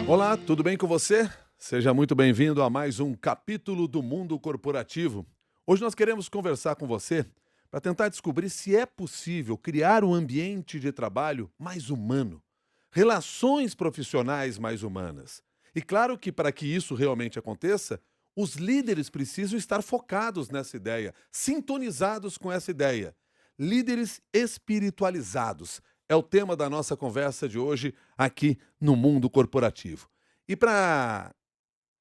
Olá, tudo bem com você? Seja muito bem-vindo a mais um capítulo do Mundo Corporativo. Hoje nós queremos conversar com você para tentar descobrir se é possível criar um ambiente de trabalho mais humano, relações profissionais mais humanas. E claro que para que isso realmente aconteça, os líderes precisam estar focados nessa ideia, sintonizados com essa ideia. Líderes espiritualizados é o tema da nossa conversa de hoje aqui no Mundo Corporativo. E para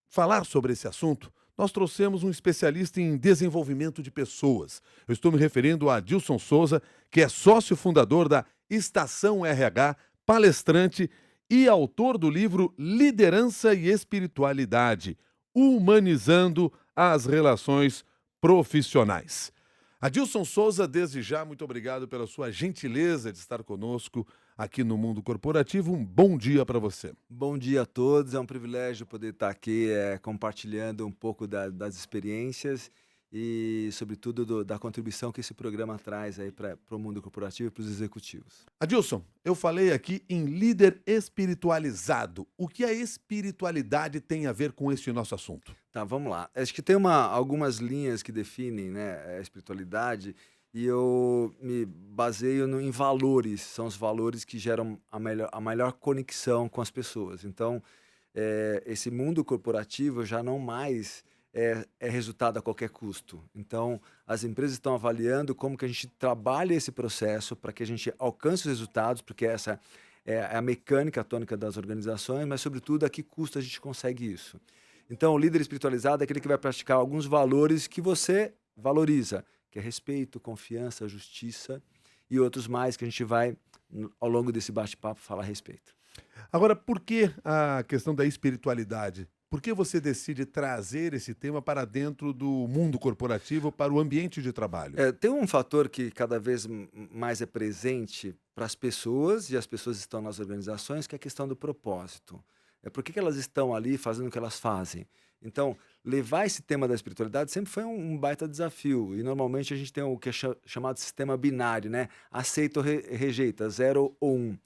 falar sobre esse assunto, nós trouxemos um especialista em desenvolvimento de pessoas. Eu estou me referindo a Adilson Souza, que é sócio fundador da Estação RH, palestrante e autor do livro Liderança e Espiritualidade, Humanizando as Relações Profissionais. Adilson Souza, desde já, muito obrigado pela sua gentileza de estar conosco aqui no Mundo Corporativo. Um bom dia para você. Bom dia a todos, é um privilégio poder estar aqui compartilhando um pouco das experiências e, sobretudo, da contribuição que esse programa traz aí para o mundo corporativo e para os executivos. Adilson, eu falei aqui em líder espiritualizado. O que a espiritualidade tem a ver com este nosso assunto? Tá, vamos lá. Acho que tem algumas linhas que definem, né, a espiritualidade e eu me baseio em valores, são os valores que geram a melhor conexão com as pessoas. Então, esse mundo corporativo já não mais é resultado a qualquer custo. Então, as empresas estão avaliando como que a gente trabalha esse processo para que a gente alcance os resultados, porque essa é a mecânica tônica das organizações, mas, sobretudo, a que custo a gente consegue isso. Então, o líder espiritualizado é aquele que vai praticar alguns valores que você valoriza, que é respeito, confiança, justiça e outros mais que a gente vai, ao longo desse bate-papo, falar a respeito. Agora, por que a questão da espiritualidade? Por que você decide trazer esse tema para dentro do mundo corporativo, para o ambiente de trabalho? Tem um fator que cada vez mais é presente para as pessoas, e as pessoas estão nas organizações, que é a questão do propósito. Por que que elas estão ali fazendo o que elas fazem? Então, levar esse tema da espiritualidade sempre foi um baita desafio. E normalmente a gente tem o que é chamado sistema binário, né? Aceita ou rejeita, 0 ou 1.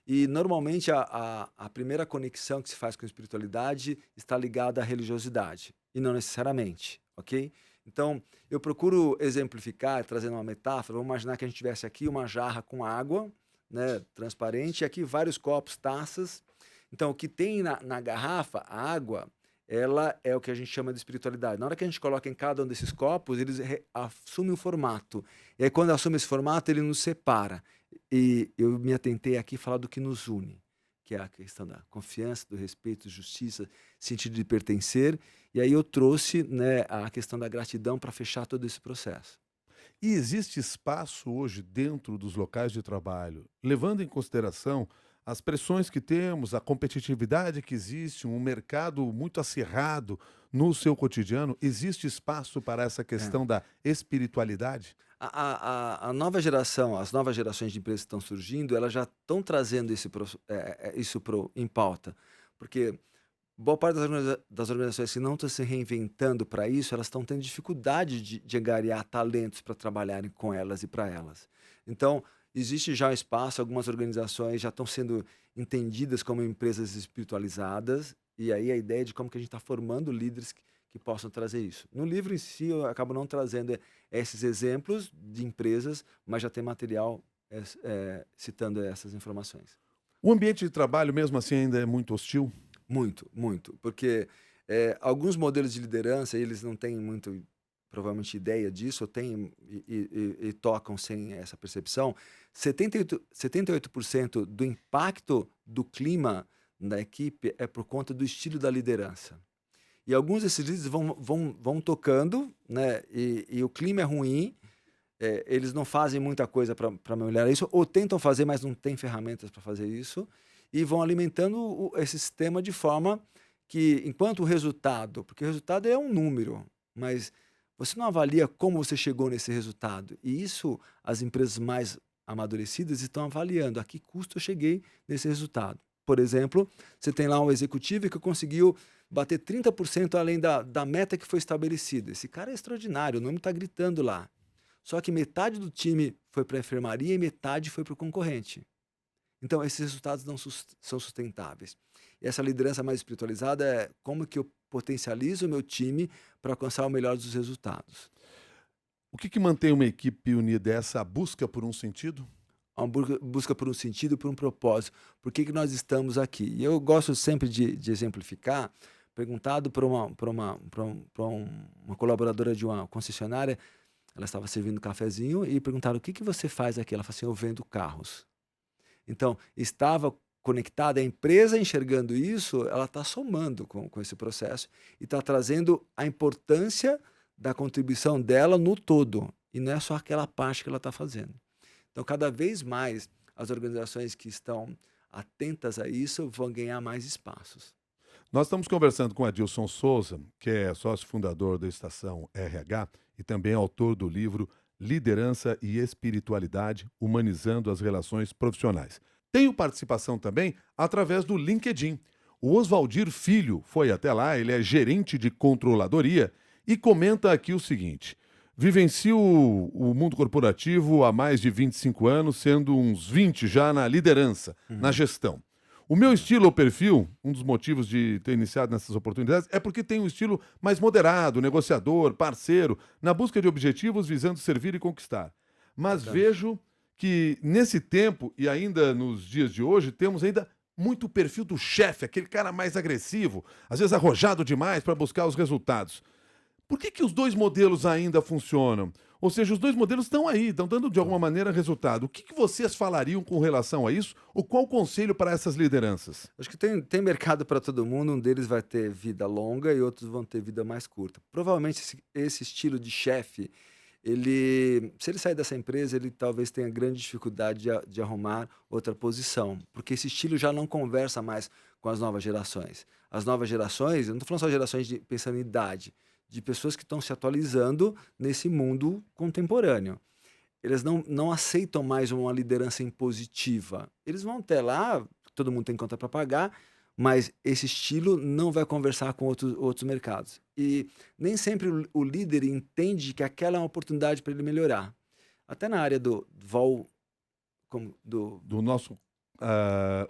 E normalmente a primeira conexão que se faz com a espiritualidade está ligada à religiosidade, e não necessariamente, ok? Então, eu procuro exemplificar, trazendo uma metáfora. Vamos imaginar que a gente tivesse aqui uma jarra com água, né, transparente, e aqui vários copos, taças. Então, o que tem na garrafa, a água, ela é o que a gente chama de espiritualidade. Na hora que a gente coloca em cada um desses copos, eles assumem um formato. E aí, quando assume esse formato, ele nos separa. E eu me atentei aqui a falar do que nos une, que é a questão da confiança, do respeito, justiça, sentido de pertencer. E aí eu trouxe, né, a questão da gratidão para fechar todo esse processo. E existe espaço hoje dentro dos locais de trabalho, levando em consideração as pressões que temos, a competitividade que existe, um mercado muito acirrado no seu cotidiano, existe espaço para essa É. questão da espiritualidade? A nova geração, as novas gerações de empresas que estão surgindo, elas já estão trazendo isso em pauta. Porque boa parte das organizações que não estão se reinventando para isso, elas estão tendo dificuldade de angariar talentos para trabalharem com elas e para elas. Então, existe já um espaço, algumas organizações já estão sendo entendidas como empresas espiritualizadas, e aí a ideia de como que a gente está formando líderes que possam trazer isso. No livro em si, eu acabo não trazendo esses exemplos de empresas, mas já tem material citando essas informações. O ambiente de trabalho, mesmo assim, ainda é muito hostil? Muito, muito, porque, alguns modelos de liderança, eles não têm muito, provavelmente, ideia disso, ou têm e tocam sem essa percepção. 78% do impacto do clima da equipe é por conta do estilo da liderança. E alguns desses líderes vão tocando, né, e o clima é ruim, eles não fazem muita coisa para melhorar isso, ou tentam fazer, mas não têm ferramentas para fazer isso, e vão alimentando esse sistema de forma que, enquanto o resultado, porque o resultado é um número, mas você não avalia como você chegou nesse resultado. E isso as empresas mais amadurecidas estão avaliando, a que custo eu cheguei nesse resultado. Por exemplo, você tem lá um executivo que conseguiu bater 30% além da meta que foi estabelecida. Esse cara é extraordinário, o nome está gritando lá. Só que metade do time foi para a enfermaria e metade foi para o concorrente. Então, esses resultados não são sustentáveis. E essa liderança mais espiritualizada é como que eu potencializo o meu time para alcançar o melhor dos resultados. O que mantém uma equipe unida? É essa busca por um sentido? A busca por um sentido, por um propósito. Por que nós estamos aqui? E eu gosto sempre de exemplificar, perguntado uma colaboradora de uma concessionária, ela estava servindo um cafezinho e perguntaram: o que você faz aqui? Ela falou assim: eu vendo carros. Então, estava conectada, a empresa enxergando isso, ela está somando com esse processo e está trazendo a importância da contribuição dela no todo, e não é só aquela parte que ela está fazendo. Então, cada vez mais, as organizações que estão atentas a isso vão ganhar mais espaços. Nós estamos conversando com Adilson Souza, que é sócio fundador da Estação RH e também autor do livro Liderança e Espiritualidade, Humanizando as Relações Profissionais. Tenho participação também através do LinkedIn. O Oswaldir Filho foi até lá, ele é gerente de controladoria e comenta aqui o seguinte: vivencio o mundo corporativo há mais de 25 anos, sendo uns 20 já na liderança, na Uhum. gestão. O meu estilo ou perfil, um dos motivos de ter iniciado nessas oportunidades, é porque tem um estilo mais moderado, negociador, parceiro, na busca de objetivos visando servir e conquistar. Mas Bacana. vejo que nesse tempo e ainda nos dias de hoje, temos ainda muito o perfil do chefe, aquele cara mais agressivo, às vezes arrojado demais para buscar os resultados. Por que os dois modelos ainda funcionam? Ou seja, os dois modelos estão aí, estão dando de alguma maneira resultado. O que vocês falariam com relação a isso? Ou qual o conselho para essas lideranças? Acho que tem mercado para todo mundo, um deles vai ter vida longa e outros vão ter vida mais curta. Provavelmente esse estilo de chefe, se ele sair dessa empresa, ele talvez tenha grande dificuldade de arrumar outra posição, porque esse estilo já não conversa mais com as novas gerações. As novas gerações, eu não estou falando só gerações pensando em idade, de pessoas que estão se atualizando nesse mundo contemporâneo. Eles não aceitam mais uma liderança impositiva. Eles vão até lá, todo mundo tem conta para pagar, mas esse estilo não vai conversar com outros mercados. E nem sempre o líder entende que aquela é uma oportunidade para ele melhorar. Até na área do Vol, do Do nosso,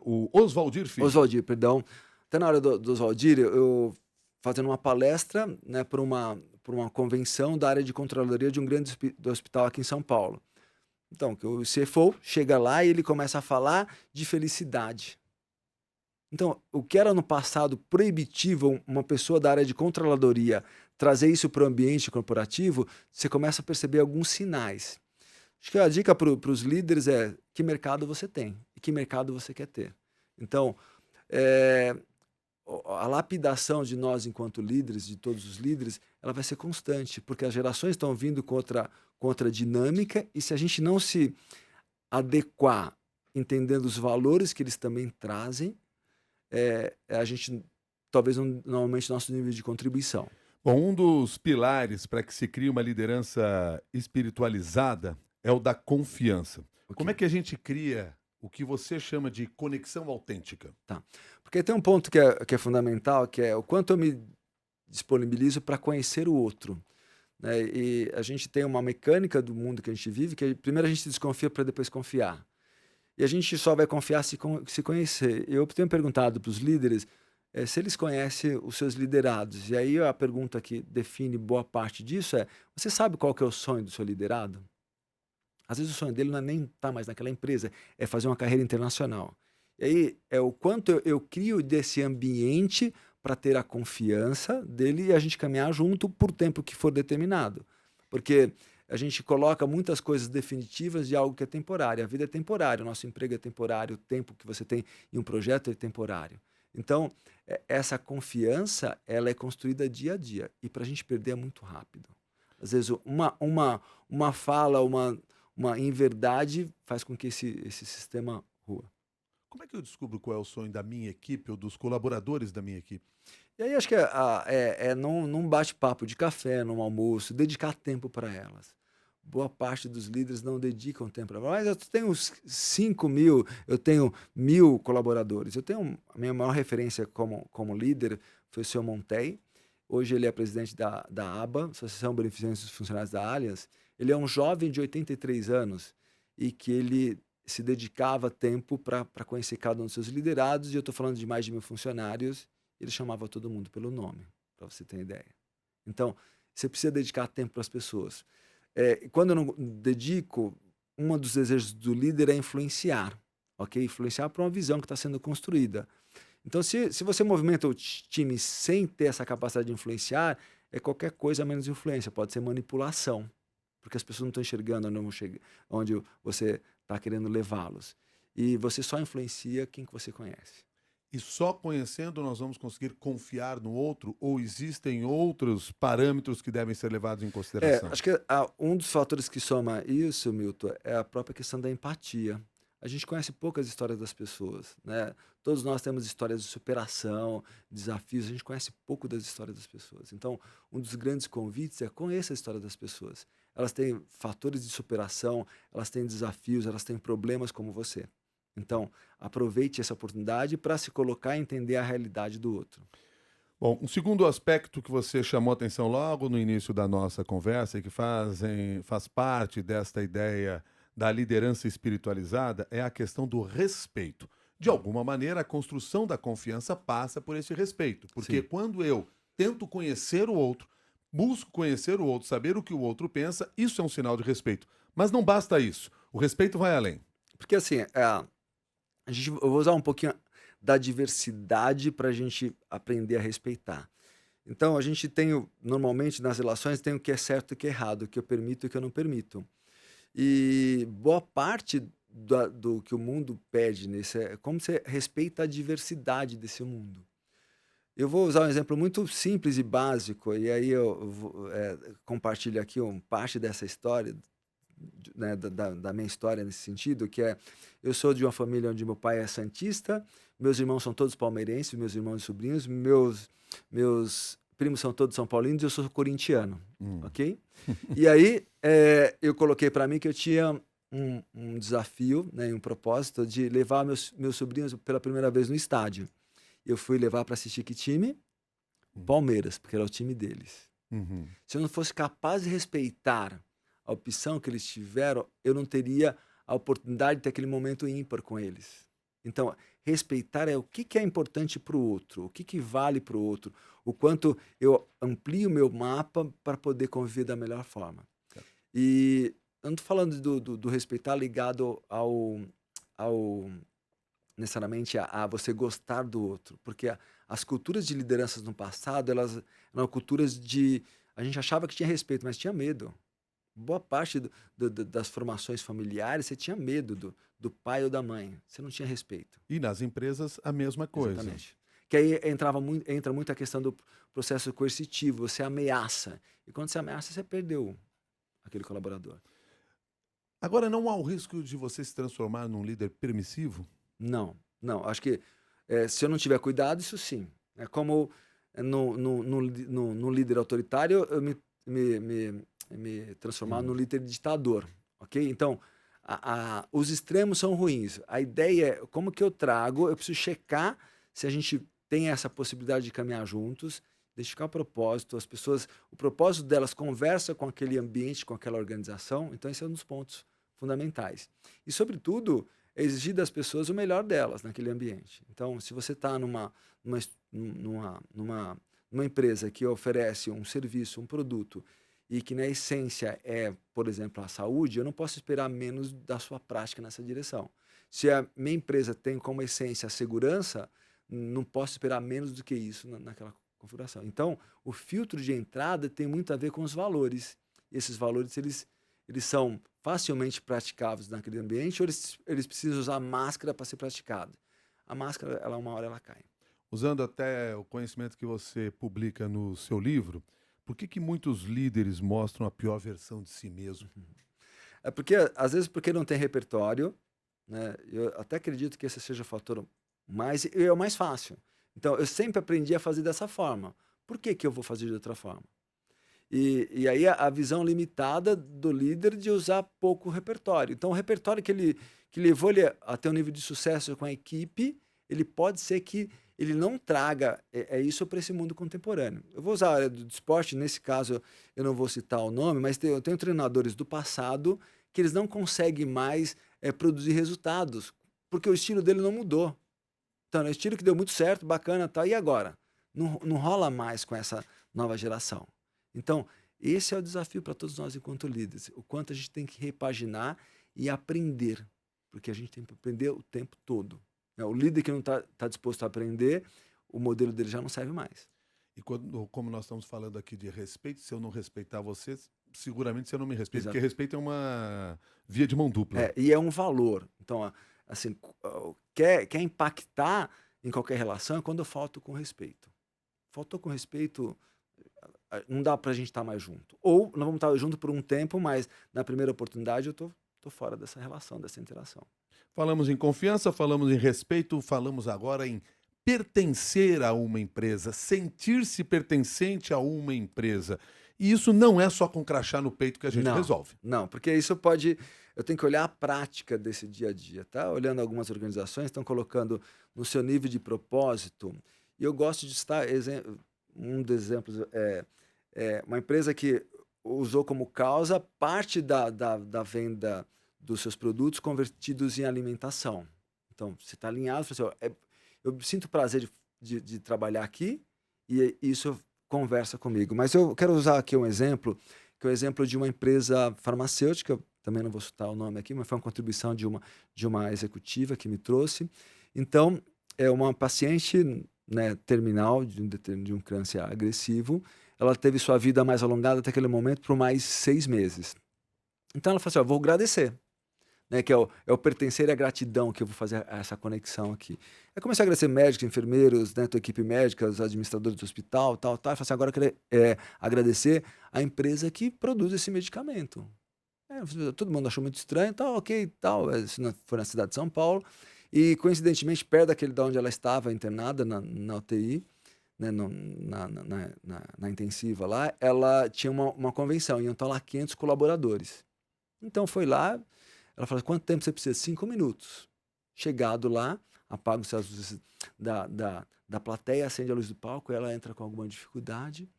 o Oswaldir Filho. Oswaldir, perdão, até na hora do Oswaldir, eu fazendo uma palestra, né, por uma convenção da área de controladoria de um grande do hospital aqui em São Paulo. Então, que o CFO chega lá e ele começa a falar de felicidade. Então, o que era no passado proibitivo, uma pessoa da área de controladoria trazer isso para o ambiente corporativo, você começa a perceber alguns sinais. Acho que a dica para os líderes é que mercado você tem e que mercado você quer ter. Então, eh, a lapidação de nós enquanto líderes, de todos os líderes, ela vai ser constante, porque as gerações estão vindo com outra dinâmica, e se a gente não se adequar, entendendo os valores que eles também trazem, a gente talvez não aumente nosso nível de contribuição. Bom, um dos pilares para que se crie uma liderança espiritualizada é o da confiança. Ok, Como é que a gente cria o que você chama de conexão autêntica? tá. Porque tem um ponto que é fundamental, que é o quanto eu me disponibilizo para conhecer o outro. Né? E a gente tem uma mecânica do mundo que a gente vive, que primeiro a gente desconfia para depois confiar. E a gente só vai confiar se conhecer. Eu tenho perguntado para os líderes se eles conhecem os seus liderados. E aí a pergunta que define boa parte disso é: você sabe qual que é o sonho do seu liderado? Às vezes o sonho dele não é nem estar mais naquela empresa, é fazer uma carreira internacional. E aí é o quanto eu crio desse ambiente para ter a confiança dele e a gente caminhar junto por tempo que for determinado. Porque a gente coloca muitas coisas definitivas de algo que é temporário. A vida é temporária, o nosso emprego é temporário, o tempo que você tem em um projeto é temporário. Então, essa confiança, ela é construída dia a dia. E para a gente perder é muito rápido. Às vezes, uma fala, uma inverdade faz com que esse sistema rua. Como é que eu descubro qual é o sonho da minha equipe ou dos colaboradores da minha equipe? E aí acho que é num bate-papo de café, num almoço, dedicar tempo para elas. Boa parte dos líderes não dedicam tempo para elas. Mas eu tenho uns 5.000, eu tenho 1.000 colaboradores. A minha maior referência como líder foi o senhor Montey. Hoje ele é presidente da ABA, Associação Beneficente dos Funcionários da Allianz. Ele é um jovem de 83 anos e que ele se dedicava tempo para conhecer cada um dos seus liderados, e eu estou falando de mais de 1.000 funcionários, ele chamava todo mundo pelo nome, para você ter ideia. Então, você precisa dedicar tempo para as pessoas. E quando eu não dedico, um dos desejos do líder é influenciar, ok? Influenciar para uma visão que está sendo construída. Então, se você movimenta o time sem ter essa capacidade de influenciar, é qualquer coisa menos influência, pode ser manipulação, porque as pessoas não estão enxergando onde você está querendo levá-los. E você só influencia quem que você conhece. E só conhecendo nós vamos conseguir confiar no outro ou existem outros parâmetros que devem ser levados em consideração? Acho que um dos fatores que soma isso, Milton, é a própria questão da empatia. A gente conhece poucas histórias das pessoas, né? Todos nós temos histórias de superação, desafios, a gente conhece pouco das histórias das pessoas. Então, um dos grandes convites é conheça a história das pessoas. Elas têm fatores de superação, elas têm desafios, elas têm problemas como você. Então, aproveite essa oportunidade para se colocar e entender a realidade do outro. Bom, um segundo aspecto que você chamou atenção logo no início da nossa conversa e que faz parte desta ideia da liderança espiritualizada é a questão do respeito. De alguma maneira, a construção da confiança passa por esse respeito, porque Sim. quando eu tento conhecer o outro, busco conhecer o outro, saber o que o outro pensa, isso é um sinal de respeito. Mas não basta isso. O respeito vai além. Porque assim, eu vou usar um pouquinho da diversidade para a gente aprender a respeitar. Então, a gente tem, normalmente nas relações, tem o que é certo e o que é errado, o que eu permito e o que eu não permito. E boa parte do que o mundo pede é como você respeita a diversidade desse mundo. Eu vou usar um exemplo muito simples e básico, e aí compartilho aqui parte dessa história, né, da minha história nesse sentido, que é, eu sou de uma família onde meu pai é santista, meus irmãos são todos palmeirenses, meus irmãos e sobrinhos, meus primos são todos são paulinos e eu sou corintiano, Hum. ok? E aí eu coloquei para mim que eu tinha um desafio, né, e um propósito de levar meus sobrinhos pela primeira vez no estádio. Eu fui levar para assistir que time? Hum. Palmeiras, porque era o time deles. Uhum. Se eu não fosse capaz de respeitar a opção que eles tiveram, eu não teria a oportunidade de ter aquele momento ímpar com eles. Então, respeitar é o que é importante para o outro, o que vale para o outro, o quanto eu amplio o meu mapa para poder conviver da melhor forma. E eu não estou falando do respeitar ligado ao necessariamente a você gostar do outro, porque as culturas de lideranças no passado, elas eram culturas de... A gente achava que tinha respeito, mas tinha medo. Boa parte das formações familiares, você tinha medo do pai ou da mãe, você não tinha respeito. E nas empresas a mesma coisa. Exatamente. Que aí entra muito a questão do processo coercitivo, você ameaça. E quando você ameaça, você perdeu aquele colaborador. Agora, não há o risco de você se transformar num líder permissivo? Não, não. Acho que se eu não tiver cuidado, isso sim. É como no líder autoritário, eu me transformar no líder ditador, ok? Então, os extremos são ruins. A ideia é como que eu preciso checar se a gente tem essa possibilidade de caminhar juntos, identificar o propósito, o propósito delas conversa com aquele ambiente, com aquela organização, então esse é um dos pontos fundamentais. E, sobretudo, exigir das pessoas o melhor delas naquele ambiente. Então, se você está numa empresa que oferece um serviço, um produto, e que na essência é, por exemplo, a saúde, eu não posso esperar menos da sua prática nessa direção. Se a minha empresa tem como essência a segurança, não posso esperar menos do que isso naquela configuração. Então, o filtro de entrada tem muito a ver com os valores. E esses valores, eles são facilmente praticáveis naquele ambiente ou eles precisam usar máscara para ser praticado. A máscara, uma hora ela cai. Usando até o conhecimento que você publica no seu livro, por que muitos líderes mostram a pior versão de si mesmo? É porque, às vezes, porque não tem repertório, né? Eu até acredito que esse seja o fator é o mais fácil. Então, eu sempre aprendi a fazer dessa forma. Por que eu vou fazer de outra forma? E aí a visão limitada do líder de usar pouco repertório. Então, o repertório que levou ele a ter um nível de sucesso com a equipe, ele pode ser que ele não traga isso para esse mundo contemporâneo. Eu vou usar a área do esporte, nesse caso eu não vou citar o nome, mas eu tenho treinadores do passado que eles não conseguem mais produzir resultados, porque o estilo dele não mudou. Então, é um estilo que deu muito certo, bacana, tal, e agora? Não rola mais com essa nova geração. Então, esse é o desafio para todos nós enquanto líderes, o quanto a gente tem que repaginar e aprender, porque a gente tem que aprender o tempo todo. O líder que não está disposto a aprender, o modelo dele já não serve mais. E como nós estamos falando aqui de respeito, se eu não respeitar você, seguramente você não me respeita, Exato. porque respeito é uma via de mão dupla. E é um valor. Então, assim, quer impactar em qualquer relação é quando eu falto com respeito. Faltou com respeito, não dá pra gente estar mais junto. Ou nós vamos estar junto por um tempo, mas na primeira oportunidade eu tô fora dessa relação, dessa interação. Falamos em confiança, falamos em respeito, falamos agora em pertencer a uma empresa, sentir-se pertencente a uma empresa. E isso não é só com crachá no peito que a gente resolve. Não, porque isso eu tenho que olhar a prática desse dia a dia, tá? Olhando algumas organizações, estão colocando no seu nível de propósito, e eu gosto de citar, um dos exemplos é uma empresa que usou como causa parte da venda dos seus produtos convertidos em alimentação. Então, você está alinhado, você fala assim, eu sinto prazer de trabalhar aqui, e isso conversa comigo. Mas eu quero usar aqui um exemplo, que é o exemplo de uma empresa farmacêutica, também não vou citar o nome aqui, mas foi uma contribuição de uma executiva que me trouxe. Então, é uma paciente, né, terminal de um câncer agressivo, ela teve sua vida mais alongada até aquele momento por mais 6 meses. Então ela falou assim, vou agradecer. Né, que é o pertencer e a gratidão que eu vou fazer essa conexão aqui. Eu comecei a agradecer médicos, enfermeiros, né, tua equipe médica, os administradores do hospital, tal. Eu falei assim, agora eu quero agradecer a empresa que produz esse medicamento. Todo mundo achou muito estranho, tal, ok, tal. Isso foi na cidade de São Paulo. E, coincidentemente, perto daquele de onde ela estava internada, na UTI, né, na intensiva lá, ela tinha uma convenção, iam estar lá 500 colaboradores. Então foi lá. Ela falou, quanto tempo você precisa? 5 minutos. Chegado lá, apaga as luzes da plateia, acende a luz do palco, ela entra com alguma dificuldade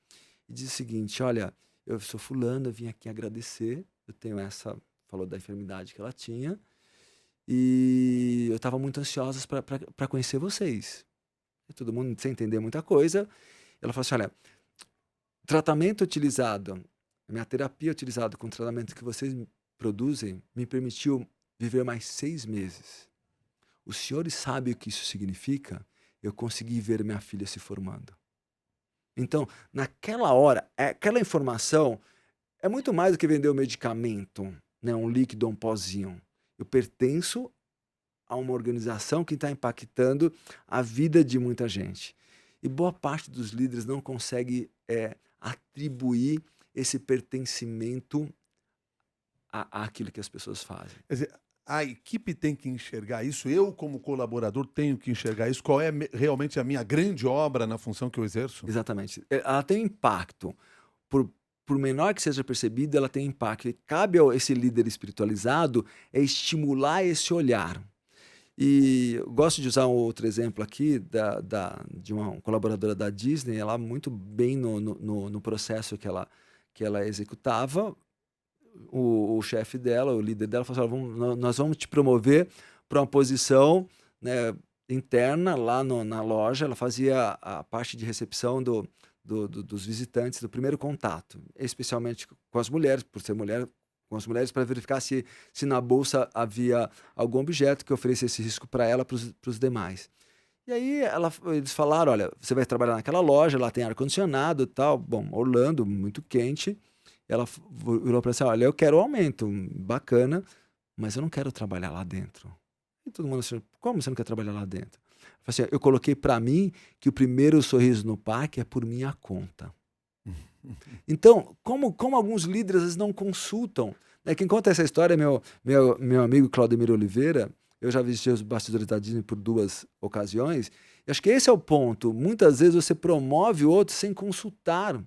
e diz o seguinte, olha, eu sou fulana, vim aqui agradecer, eu tenho falou da enfermidade que ela tinha, e eu estava muito ansiosa para conhecer vocês. E todo mundo sem entender muita coisa. Ela falou assim, olha, tratamento utilizado, minha terapia utilizada com o tratamento que vocês produzem me permitiu viver mais 6 meses. Os senhores sabem o que isso significa? Eu consegui ver minha filha se formando. Então, naquela hora, aquela informação é muito mais do que vender um medicamento, né, um líquido ou um pozinho. Eu pertenço a uma organização que está impactando a vida de muita gente. E boa parte dos líderes não consegue atribuir esse pertencimento àquilo que as pessoas fazem. Quer dizer, a equipe tem que enxergar isso, eu como colaborador tenho que enxergar isso, qual é realmente a minha grande obra na função que eu exerço? Exatamente. Ela tem impacto, por menor que seja percebido, ela tem impacto. E cabe a esse líder espiritualizado estimular esse olhar. E eu gosto de usar um outro exemplo aqui de uma colaboradora da Disney, ela muito bem no processo que ela executava. O chefe dela, o líder dela, falou assim, nós vamos te promover para uma posição, né, interna lá na loja. Ela fazia a parte de recepção dos visitantes, do primeiro contato, especialmente com as mulheres, por ser mulher, com as mulheres, para verificar se na bolsa havia algum objeto que oferecesse risco para ela, para os demais. E aí eles falaram, olha, você vai trabalhar naquela loja, lá tem ar-condicionado e tal. Bom, Orlando, muito quente. Ela virou para assim, olha, eu quero aumento, bacana, mas eu não quero trabalhar lá dentro. E todo mundo assim, como você não quer trabalhar lá dentro? Eu falei assim, eu coloquei para mim que o primeiro sorriso no parque é por minha conta. Então, como alguns líderes às vezes não consultam, né? Quem conta essa história é meu amigo Claudemir Oliveira. Eu já visitei os bastidores da Disney por 2 ocasiões. E acho que esse é o ponto. Muitas vezes você promove o outro sem consultar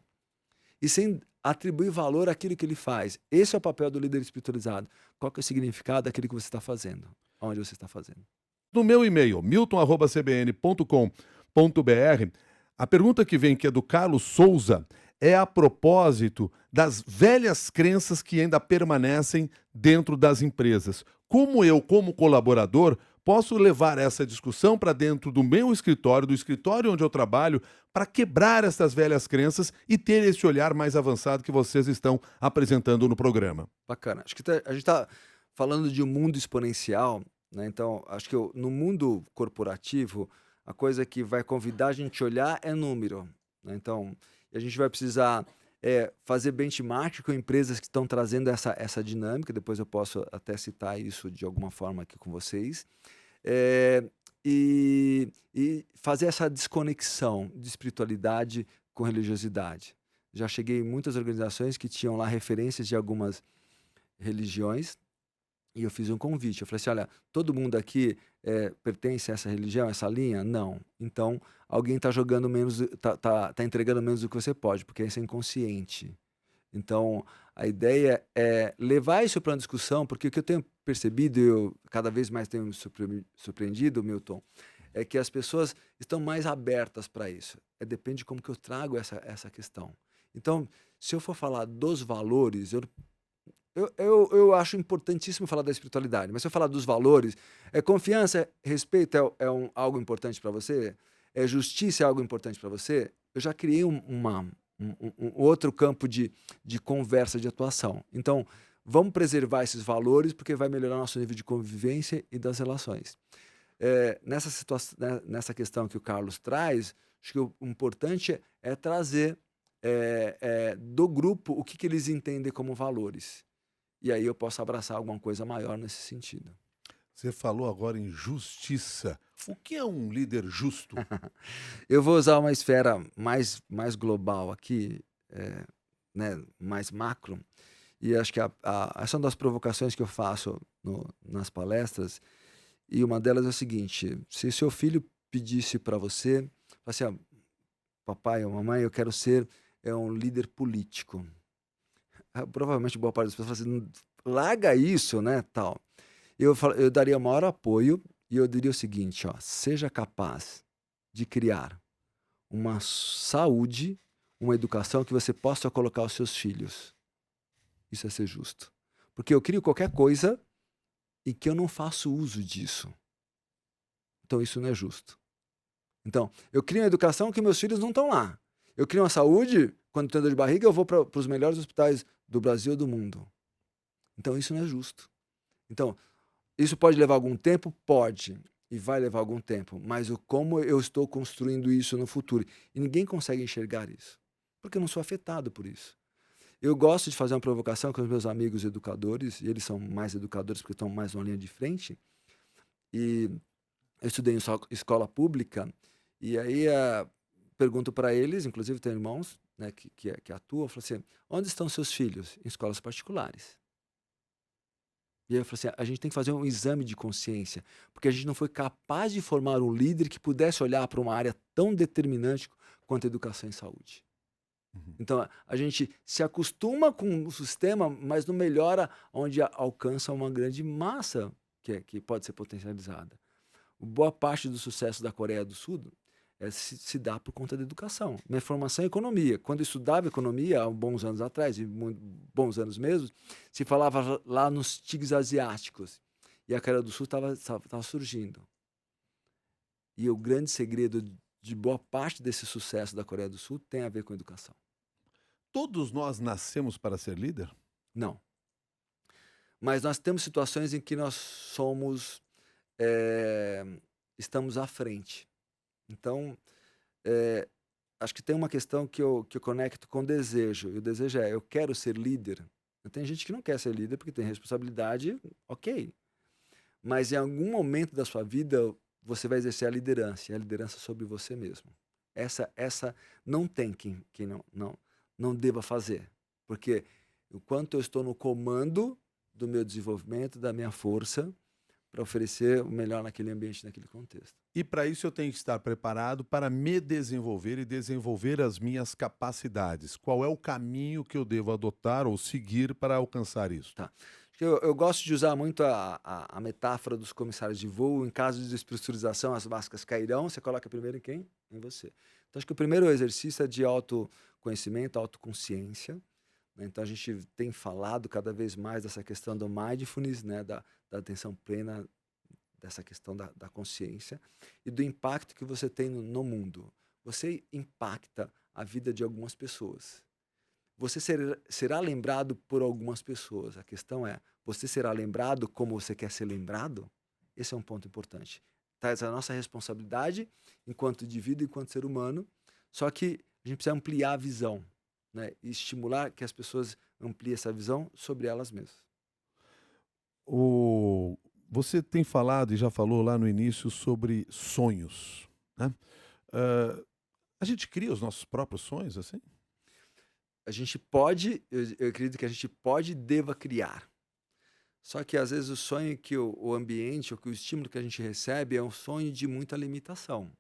e sem atribuir valor àquilo que ele faz. Esse é o papel do líder espiritualizado. Qual que é o significado daquilo que você está fazendo? Onde você está fazendo? No meu e-mail, milton@cbn.com.br, a pergunta que vem, que é do Carlos Souza, é a propósito das velhas crenças que ainda permanecem dentro das empresas. como eu, como colaborador, posso levar essa discussão para dentro do meu escritório, do escritório onde eu trabalho, para quebrar essas velhas crenças e ter esse olhar mais avançado que vocês estão apresentando no programa? Bacana. Acho que a gente está falando de um mundo exponencial, né? Então, acho que no mundo corporativo, a coisa que vai convidar a gente a olhar é número, né? Então, a gente vai precisar fazer benchmark com empresas que estão trazendo essa dinâmica. Depois eu posso até citar isso de alguma forma aqui com vocês. Eh, e fazer essa desconexão de espiritualidade com religiosidade. Já cheguei em muitas organizações que tinham lá referências de algumas religiões, e eu fiz um convite. Eu falei assim: olha, todo mundo aqui pertence a essa religião, essa linha? Não. Então, alguém está jogando menos, tá entregando menos do que você pode, porque isso é inconsciente. Então, a ideia é levar isso para uma discussão, porque o que eu tenho percebido, e eu cada vez mais tenho me surpreendido, Milton, é que as pessoas estão mais abertas para isso. Depende de como que eu trago essa questão. Então, se eu for falar dos valores, eu acho importantíssimo falar da espiritualidade, mas se eu falar dos valores, confiança, respeito algo importante para você? Justiça é algo importante para você? Eu já criei um outro campo de conversa, de atuação. Então, vamos preservar esses valores porque vai melhorar nosso nível de convivência e das relações. Nessa situação, né, nessa questão que o Carlos traz, acho que o importante é trazer do grupo o que eles entendem como valores. E aí eu posso abraçar alguma coisa maior nesse sentido. Você falou agora em justiça. O que é um líder justo? Eu vou usar uma esfera mais global aqui, né, mais macro, e acho que essa é uma das provocações que eu faço nas palestras, e uma delas é o seguinte: se seu filho pedisse para você, fala assim, ó, papai ou mamãe, eu quero ser um líder político. Provavelmente boa parte das pessoas fala assim: larga isso, né, tal. Eu daria maior apoio e eu diria o seguinte, ó: seja capaz de criar uma saúde, uma educação que você possa colocar os seus filhos. Isso é ser justo. Porque eu crio qualquer coisa e que eu não faço uso disso. Então isso não é justo. Então, eu crio uma educação que meus filhos não estão lá. Eu crio uma saúde, quando tenho dor de barriga, eu vou para os melhores hospitais do Brasil e do mundo. Então isso não é justo. Então, isso pode levar algum tempo? Pode. E vai levar algum tempo. Mas como eu estou construindo isso no futuro? E ninguém consegue enxergar isso. Porque eu não sou afetado por isso. Eu gosto de fazer uma provocação com os meus amigos educadores, e eles são mais educadores porque estão mais numa linha de frente. E eu estudei em escola pública, e aí pergunto para eles, inclusive tenho irmãos, né, que atuam, eu falo assim: onde estão seus filhos? Em escolas particulares. E aí eu falei assim: a gente tem que fazer um exame de consciência, porque a gente não foi capaz de formar um líder que pudesse olhar para uma área tão determinante quanto a educação e saúde. Uhum. Então a gente se acostuma com o sistema, mas não melhora onde alcança uma grande massa que pode ser potencializada. Boa parte do sucesso da Coreia do Sul se dá por conta da educação. Minha formação é economia. Quando eu estudava economia, há bons anos atrás, e bons anos mesmo, se falava lá nos tigres asiáticos. E a Coreia do Sul estava surgindo. E o grande segredo de boa parte desse sucesso da Coreia do Sul tem a ver com educação. Todos nós nascemos para ser líder? Não. Mas nós temos situações em que nós eh, estamos à frente. Então, eh, acho que tem uma questão que eu conecto com desejo. E o desejo eu quero ser líder. Tem gente que não quer ser líder porque tem responsabilidade, ok. Mas em algum momento da sua vida, você vai exercer a liderança, e a liderança sobre você mesmo. Essa não tem quem não deva fazer. Porque enquanto eu estou no comando do meu desenvolvimento, da minha força, para oferecer o melhor naquele ambiente, naquele contexto. E para isso eu tenho que estar preparado para me desenvolver e desenvolver as minhas capacidades. Qual é o caminho que eu devo adotar ou seguir para alcançar isso? Tá. Eu gosto de usar muito a metáfora dos comissários de voo. Em caso de despressurização, as máscaras cairão. Você coloca primeiro em quem? Em você. Então, acho que o primeiro exercício é de autoconhecimento, autoconsciência, né? Então, a gente tem falado cada vez mais dessa questão do mindfulness, né? da da atenção plena dessa questão da consciência e do impacto que você tem no mundo. Você impacta a vida de algumas pessoas. Você será lembrado por algumas pessoas. A questão é, você será lembrado como você quer ser lembrado? Esse é um ponto importante. Traz a nossa responsabilidade enquanto indivíduo, enquanto ser humano, só que a gente precisa ampliar a visão, né? E estimular que as pessoas ampliem essa visão sobre elas mesmas. O Você tem falado e já falou lá no início sobre sonhos, né. Hã, a gente cria os nossos próprios sonhos, assim? A gente pode, eu acredito que a gente pode e deva criar. Só que às vezes o sonho que o ambiente ou que o estímulo que a gente recebe é um sonho de muita limitação.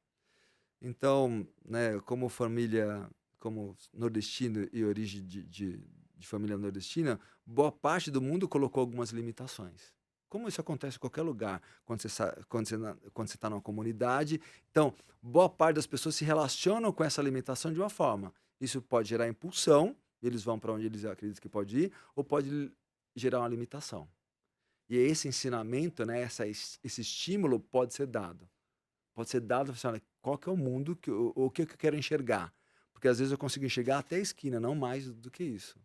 Então, né, como família, como nordestino e origem de família nordestina, boa parte do mundo colocou algumas limitações. Como isso acontece em qualquer lugar, quando você está numa comunidade. Então, boa parte das pessoas se relacionam com essa limitação de uma forma. Isso pode gerar impulsão, eles vão para onde eles acreditam que pode ir, ou pode gerar uma limitação. E esse ensinamento, né, esse estímulo pode ser dado. Pode ser dado, assim, olha, qual que é o mundo, o que eu quero enxergar. Porque às vezes eu consigo enxergar até a esquina, não mais do que isso.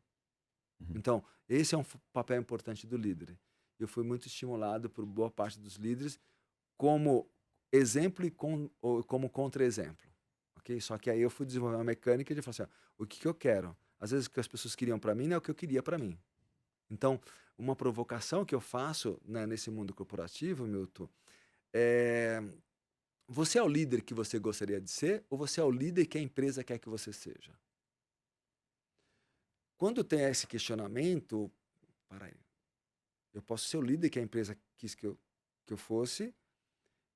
Uhum. Então, esse é um papel importante do líder. Eu fui muito estimulado por boa parte dos líderes como exemplo e ou como contra-exemplo. Ok? Só que aí eu fui desenvolver uma mecânica de falar assim, ó, o que eu quero? Às vezes o que as pessoas queriam para mim não é o que eu queria para mim. Então, uma provocação que eu faço, né, nesse mundo corporativo, Milton, é: você é o líder que você gostaria de ser ou você é o líder que a empresa quer que você seja? Quando tem esse questionamento, para aí, eu posso ser o líder que a empresa quis que eu fosse,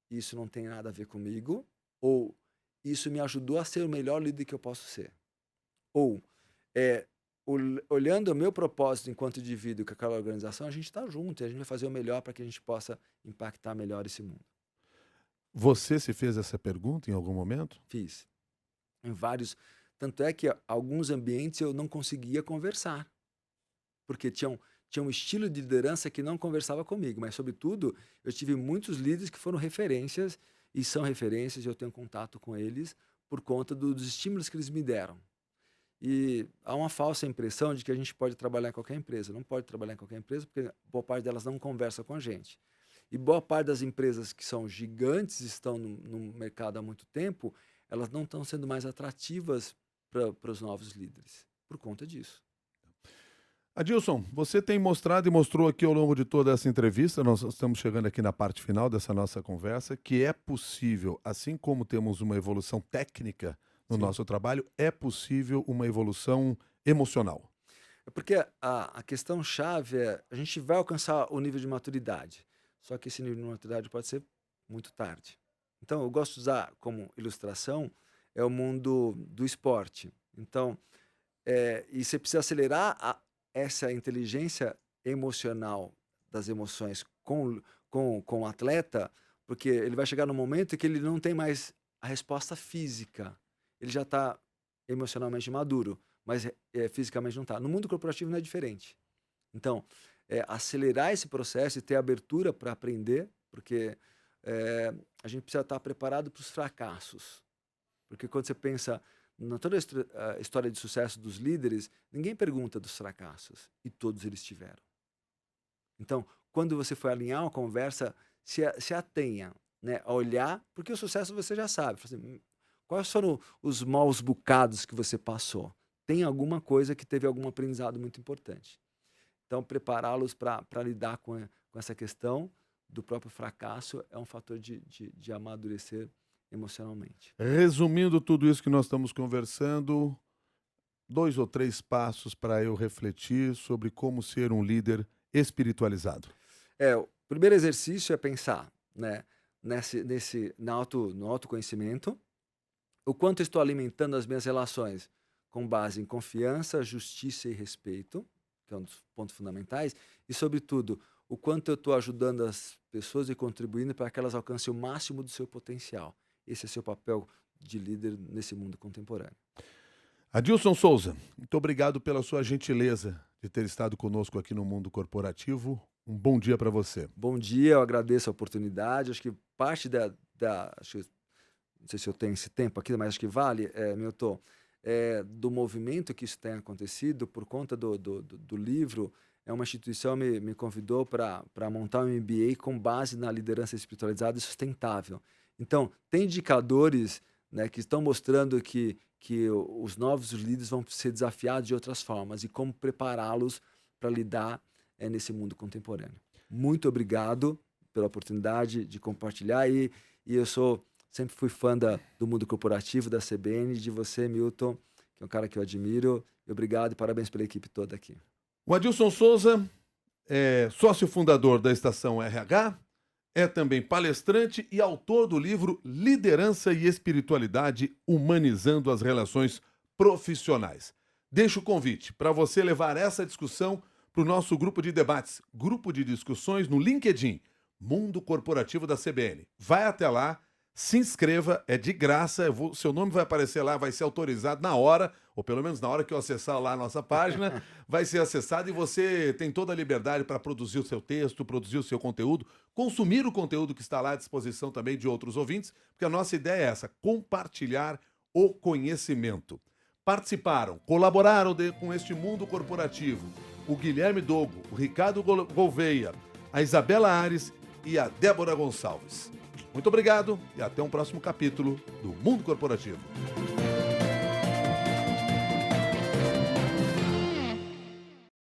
e isso não tem nada a ver comigo, ou isso me ajudou a ser o melhor líder que eu posso ser. Ou, é, olhando o meu propósito enquanto indivíduo com aquela organização, a gente está junto e a gente vai fazer o melhor para que a gente possa impactar melhor esse mundo. Você se fez essa pergunta em algum momento? Fiz. Em vários. Tanto é que alguns ambientes eu não conseguia conversar, porque tinha um estilo de liderança que não conversava comigo, mas, sobretudo, eu tive muitos líderes que foram referências e são referências, e eu tenho contato com eles por conta dos estímulos que eles me deram. E há uma falsa impressão de que a gente pode trabalhar em qualquer empresa. Não pode trabalhar em qualquer empresa, porque boa parte delas não conversa com a gente. E boa parte das empresas que são gigantes, estão no mercado há muito tempo, elas não estão sendo mais atrativas para os novos líderes, por conta disso. Adilson, você tem mostrado e mostrou aqui ao longo de toda essa entrevista, nós estamos chegando aqui na parte final dessa nossa conversa, que é possível, assim como temos uma evolução técnica no Sim. nosso trabalho, é possível uma evolução emocional. É porque a questão-chave é, a gente vai alcançar o nível de maturidade, só que esse nível de maturidade pode ser muito tarde. Então, eu gosto de usar como ilustração, é o mundo do esporte. Então, e você precisa acelerar essa inteligência emocional das emoções com o atleta, porque ele vai chegar num momento que ele não tem mais a resposta física. Ele já está emocionalmente maduro, mas fisicamente não está. No mundo corporativo não é diferente. Então, acelerar esse processo e ter abertura para aprender, porque a gente precisa estar preparado para os fracassos. Porque quando você pensa na toda a história de sucesso dos líderes, ninguém pergunta dos fracassos, e todos eles tiveram. Então, quando você for alinhar uma conversa, se atenha, né, a olhar, porque o sucesso você já sabe. Fala assim, quais foram os maus bocados que você passou? Tem alguma coisa que teve algum aprendizado muito importante. Então, prepará-los para lidar com essa questão do próprio fracasso é um fator de amadurecer emocionalmente. Resumindo tudo isso que nós estamos conversando, 2 ou 3 passos para eu refletir sobre como ser um líder espiritualizado. O primeiro exercício é pensar, né, no autoconhecimento, o quanto eu estou alimentando as minhas relações com base em confiança, justiça e respeito, que é um dos pontos fundamentais, e, sobretudo, o quanto eu estou ajudando as pessoas e contribuindo para que elas alcancem o máximo do seu potencial. Esse é seu papel de líder nesse mundo contemporâneo. Adilson Souza, muito obrigado pela sua gentileza de ter estado conosco aqui no Mundo Corporativo. Um bom dia para você. Bom dia, eu agradeço a oportunidade. Acho que parte não sei se eu tenho esse tempo aqui, mas acho que vale, Milton, do movimento que isso tem acontecido por conta do livro. Uma instituição me convidou para montar um MBA com base na liderança espiritualizada e sustentável. Então, tem indicadores, né, que estão mostrando que os novos líderes vão ser desafiados de outras formas e como prepará-los para lidar nesse mundo contemporâneo. Muito obrigado pela oportunidade de compartilhar e eu sempre fui fã do mundo corporativo, da CBN, de você, Milton, que é um cara que eu admiro. Obrigado e parabéns pela equipe toda aqui. O Adilson Souza é sócio fundador da Estação RH, é também palestrante e autor do livro Liderança e Espiritualidade, Humanizando as Relações Profissionais. Deixo o convite para você levar essa discussão para o nosso grupo de debates, grupo de discussões no LinkedIn, Mundo Corporativo da CBN. Vai até lá, se inscreva, é de graça, seu nome vai aparecer lá, vai ser autorizado na hora, ou pelo menos na hora que eu acessar lá a nossa página, vai ser acessado e você tem toda a liberdade para produzir o seu texto, produzir o seu conteúdo, consumir o conteúdo que está lá à disposição também de outros ouvintes, porque a nossa ideia é essa, compartilhar o conhecimento. Participaram, colaboraram com este mundo corporativo o Guilherme Dogo, o Ricardo Gouveia, a Isabela Ares e a Débora Gonçalves. Muito obrigado e até um próximo capítulo do Mundo Corporativo.